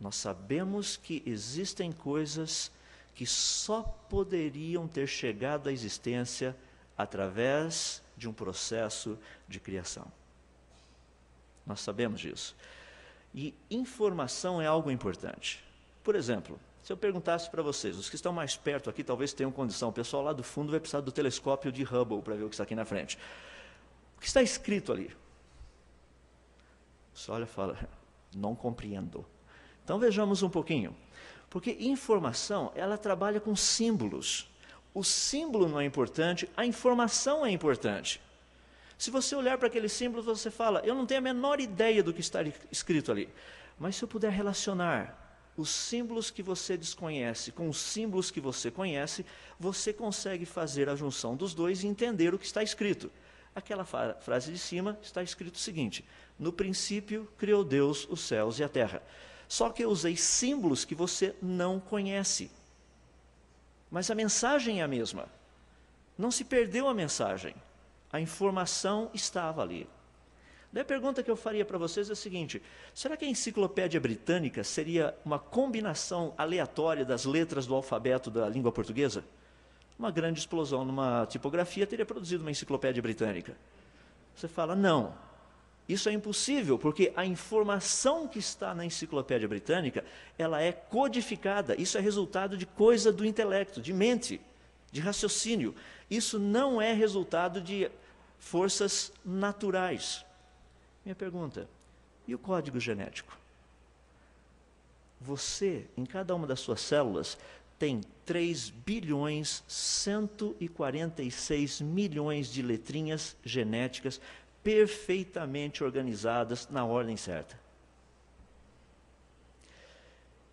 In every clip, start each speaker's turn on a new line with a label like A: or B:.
A: Nós sabemos que existem coisas que só poderiam ter chegado à existência através de um processo de criação. Nós sabemos disso. E informação é algo importante. Por exemplo, se eu perguntasse para vocês, os que estão mais perto aqui talvez tenham condição, o pessoal lá do fundo vai precisar do telescópio de Hubble para ver o que está aqui na frente. O que está escrito ali? Você olha e fala, não compreendo. Então vejamos um pouquinho. Porque informação, ela trabalha com símbolos. O símbolo não é importante, a informação é importante. Se você olhar para aquele símbolo, você fala, eu não tenho a menor ideia do que está escrito ali. Mas se eu puder relacionar os símbolos que você desconhece com os símbolos que você conhece, você consegue fazer a junção dos dois e entender o que está escrito. Aquela frase de cima está escrito o seguinte, no princípio criou Deus os céus e a terra. Só que eu usei símbolos que você não conhece. Mas a mensagem é a mesma. Não se perdeu a mensagem. A informação estava ali. Daí a pergunta que eu faria para vocês é a seguinte, será que a enciclopédia britânica seria uma combinação aleatória das letras do alfabeto da língua portuguesa? Uma grande explosão numa tipografia teria produzido uma enciclopédia britânica. Você fala, não, isso é impossível, porque a informação que está na enciclopédia britânica, ela é codificada, isso é resultado de coisa do intelecto, de mente, de raciocínio. Isso não é resultado de forças naturais. Minha pergunta, e o código genético? Você, em cada uma das suas células, tem 3.146.000.000 de letrinhas genéticas perfeitamente organizadas na ordem certa.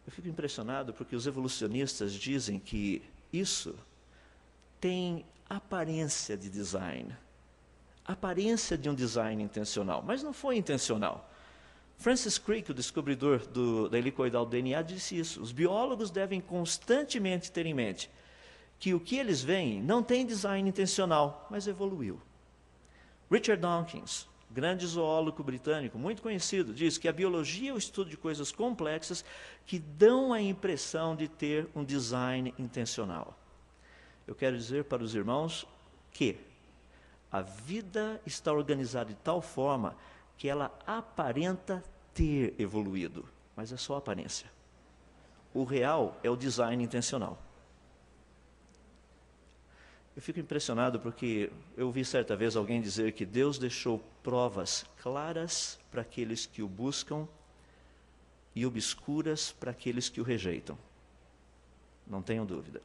A: Eu fico impressionado porque os evolucionistas dizem que isso tem aparência de design. Aparência de um design intencional, mas não foi intencional. Francis Crick, o descobridor da helicoidal do DNA, disse isso. Os biólogos devem constantemente ter em mente que o que eles veem não tem design intencional, mas evoluiu. Richard Dawkins, grande zoólogo britânico, muito conhecido, diz que a biologia é o estudo de coisas complexas que dão a impressão de ter um design intencional. Eu quero dizer para os irmãos que a vida está organizada de tal forma que ela aparenta ter evoluído, mas é só aparência. O real é o design intencional. Eu fico impressionado porque eu ouvi certa vez alguém dizer que Deus deixou provas claras para aqueles que o buscam e obscuras para aqueles que o rejeitam. Não tenham dúvida.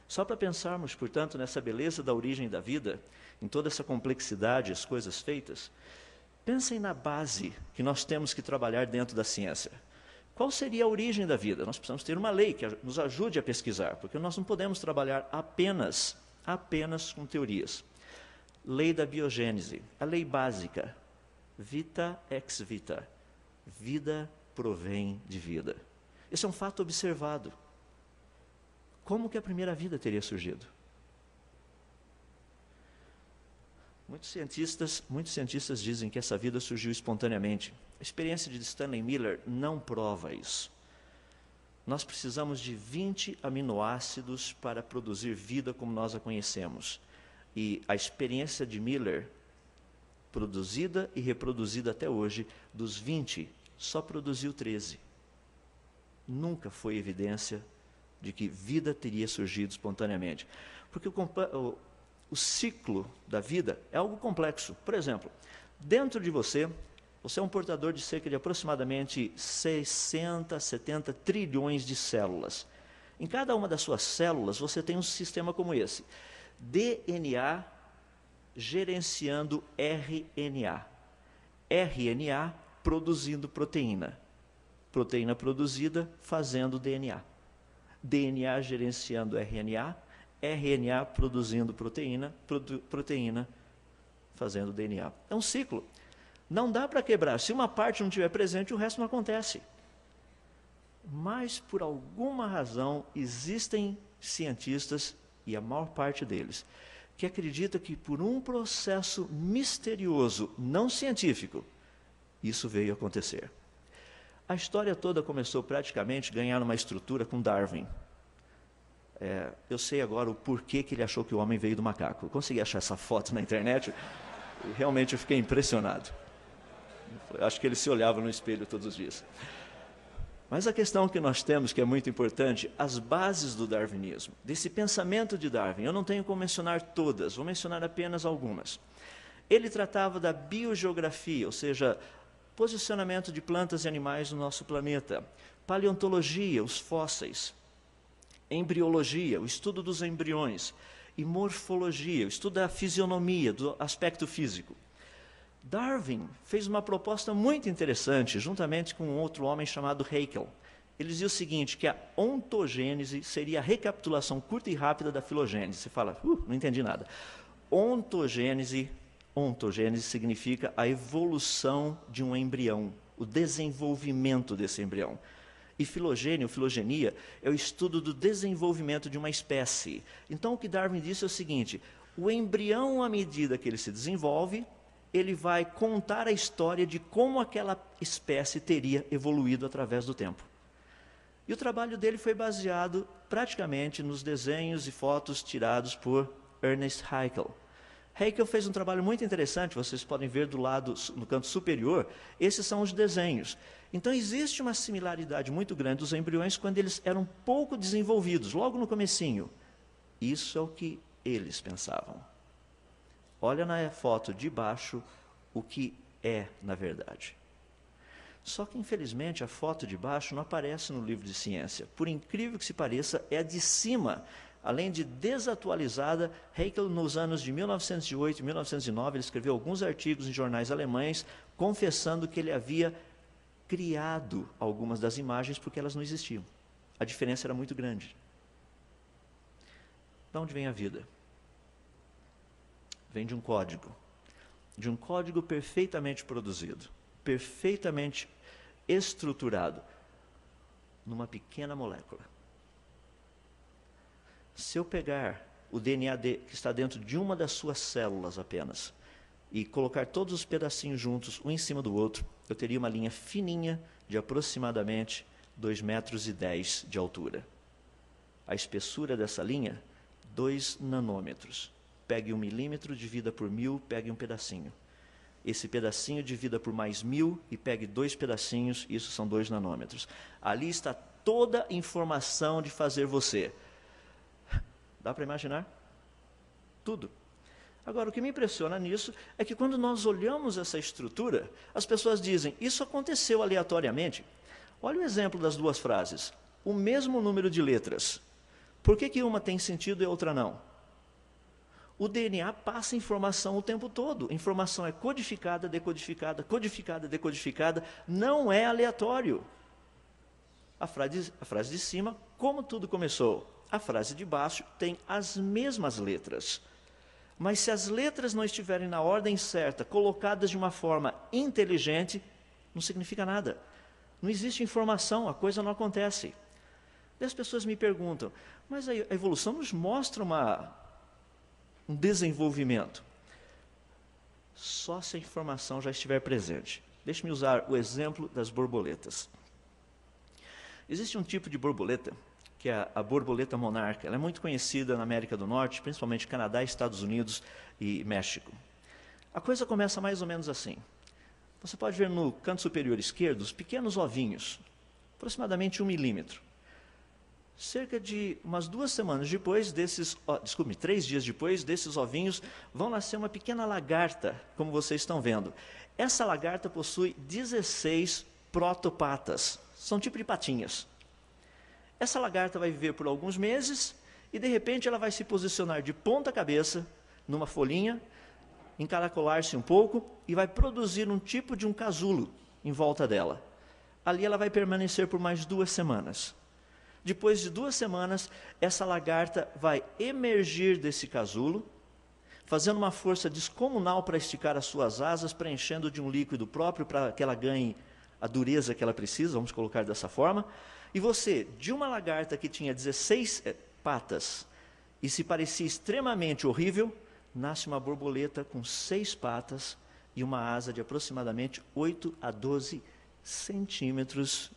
A: Só para pensarmos, portanto, nessa beleza da origem da vida, em toda essa complexidade, as coisas feitas, pensem na base que nós temos que trabalhar dentro da ciência. Qual seria a origem da vida? Nós precisamos ter uma lei que nos ajude a pesquisar, porque nós não podemos trabalhar apenas com teorias. Lei da biogênese, a lei básica, vita ex vita, vida provém de vida. Esse é um fato observado. Como que a primeira vida teria surgido? Muitos cientistas dizem que essa vida surgiu espontaneamente. A experiência de Stanley Miller não prova isso. Nós precisamos de 20 aminoácidos para produzir vida como nós a conhecemos. E a experiência de Miller, produzida e reproduzida até hoje, dos 20, só produziu 13. Nunca foi evidência de que vida teria surgido espontaneamente. Porque o ciclo da vida é algo complexo. Por exemplo, dentro de você é um portador de cerca de aproximadamente 60, 70 trilhões de células. Em cada uma das suas células, você tem um sistema como esse. DNA gerenciando RNA. RNA produzindo proteína. Proteína produzida fazendo DNA. DNA gerenciando RNA. RNA produzindo proteína. Proteína fazendo DNA. É um ciclo. Não dá para quebrar. Se uma parte não estiver presente, o resto não acontece. Mas, por alguma razão, existem cientistas, e a maior parte deles, que acredita que por um processo misterioso, não científico, isso veio acontecer. A história toda começou praticamente a ganhar uma estrutura com Darwin. Eu sei agora o porquê que ele achou que o homem veio do macaco. Eu consegui achar essa foto na internet e realmente eu fiquei impressionado. Eu acho que ele se olhava no espelho todos os dias. Mas a questão que nós temos, que é muito importante, as bases do darwinismo, desse pensamento de Darwin, eu não tenho como mencionar todas, vou mencionar apenas algumas. Ele tratava da biogeografia, ou seja, posicionamento de plantas e animais no nosso planeta, paleontologia, os fósseis, embriologia, o estudo dos embriões, e morfologia, o estudo da fisionomia, do aspecto físico. Darwin fez uma proposta muito interessante, juntamente com um outro homem chamado Haeckel. Ele dizia o seguinte, que a ontogênese seria a recapitulação curta e rápida da filogênese. Você fala, não entendi nada. Ontogênese significa a evolução de um embrião, o desenvolvimento desse embrião. E filogenia, é o estudo do desenvolvimento de uma espécie. Então, o que Darwin disse é o seguinte, o embrião, à medida que ele se desenvolve, ele vai contar a história de como aquela espécie teria evoluído através do tempo. E o trabalho dele foi baseado praticamente nos desenhos e fotos tirados por Ernest Haeckel. Haeckel fez um trabalho muito interessante, vocês podem ver do lado, no canto superior, esses são os desenhos. Então existe uma similaridade muito grande dos embriões quando eles eram pouco desenvolvidos, logo no comecinho. Isso é o que eles pensavam. Olha na foto de baixo o que é na verdade. Só que, infelizmente, a foto de baixo não aparece no livro de ciência. Por incrível que se pareça, é a de cima. Além de desatualizada, Haeckel, nos anos de 1908 e 1909, ele escreveu alguns artigos em jornais alemães, confessando que ele havia criado algumas das imagens porque elas não existiam. A diferença era muito grande. De onde vem a vida? Vem de um código perfeitamente produzido, perfeitamente estruturado, numa pequena molécula. Se eu pegar o DNA que está dentro de uma das suas células apenas, e colocar todos os pedacinhos juntos, um em cima do outro, eu teria uma linha fininha de aproximadamente 2,10 metros de altura. A espessura dessa linha, 2 nanômetros. Pegue 1 milímetro, divida por 1000, pegue um pedacinho. Esse pedacinho divida por mais 1000 e pegue 2 pedacinhos, isso são 2 nanômetros. Ali está toda a informação de fazer você. Dá para imaginar? Tudo. Agora, o que me impressiona nisso é que quando nós olhamos essa estrutura, as pessoas dizem, isso aconteceu aleatoriamente. Olha o exemplo das duas frases. O mesmo número de letras. Por que uma tem sentido e a outra não? O DNA passa informação o tempo todo. Informação é codificada, decodificada, codificada, decodificada. Não é aleatório. A frase de cima, como tudo começou? A frase de baixo tem as mesmas letras. Mas se as letras não estiverem na ordem certa, colocadas de uma forma inteligente, não significa nada. Não existe informação, a coisa não acontece. E as pessoas me perguntam, mas a evolução nos mostra um desenvolvimento. Só se a informação já estiver presente. Deixe-me usar o exemplo das borboletas. Existe um tipo de borboleta, que é a borboleta monarca. Ela é muito conhecida na América do Norte, principalmente Canadá, Estados Unidos e México. A coisa começa mais ou menos assim. Você pode ver no canto superior esquerdo os pequenos ovinhos, aproximadamente 1 milímetro. Cerca de umas 2 semanas depois, 3 dias depois, desses ovinhos, vão nascer uma pequena lagarta, como vocês estão vendo. Essa lagarta possui 16 protopatas, são tipo de patinhas. Essa lagarta vai viver por alguns meses e, de repente, ela vai se posicionar de ponta cabeça numa folhinha, encaracolar-se um pouco e vai produzir um tipo de um casulo em volta dela. Ali ela vai permanecer por mais 2 semanas. Depois de 2 semanas, essa lagarta vai emergir desse casulo, fazendo uma força descomunal para esticar as suas asas, preenchendo de um líquido próprio para que ela ganhe a dureza que ela precisa, vamos colocar dessa forma. E você, de uma lagarta que tinha 16 patas e se parecia extremamente horrível, nasce uma borboleta com 6 patas e uma asa de aproximadamente 8 a 12 centímetros